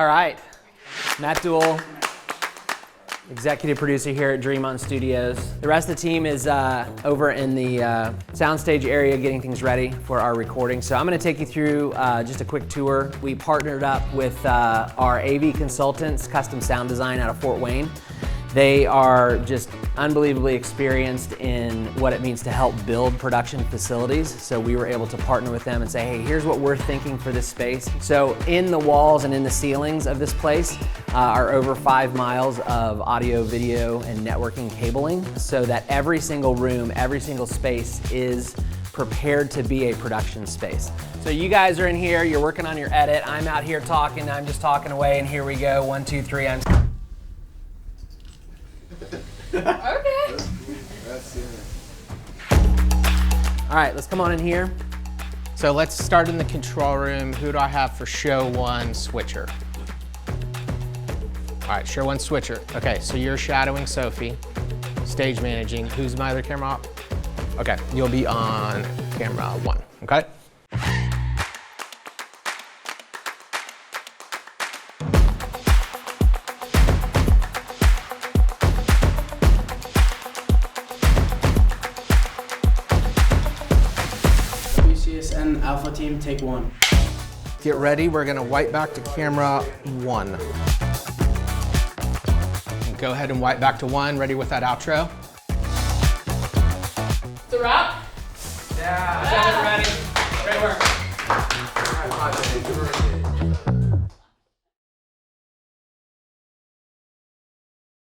All right, Matt Duell, executive producer here at DreamOn Studios. The rest of the team is over in the soundstage area getting things ready for our recording. So I'm gonna take you through just a quick tour. We partnered up with our AV Consultants, Custom Sound Design out of Fort Wayne. They are just unbelievably experienced in what it means to help build production facilities. So we were able to partner with them and say, hey, here's what we're thinking for this space. So in the walls and in the ceilings of this place are over 5 miles of audio, video, and networking cabling so that every single room, every single space is prepared to be a production space. So you guys are in here, you're working on your edit. I'm out here talking, I'm just talking away, and here we go. 1, 2, 3, I'm... Okay. All right, let's come on in here. So let's start in the control room. Who do I have for show one switcher? All right, show one switcher. Okay, so you're shadowing Sophie, stage managing. Who's my other camera op? Okay, you'll be on camera 1, okay? WCSN Alpha Team, take 1. Get ready, we're gonna wipe back to camera 1. And go ahead and wipe back to 1, ready with that outro? It's a wrap? Yeah, ready.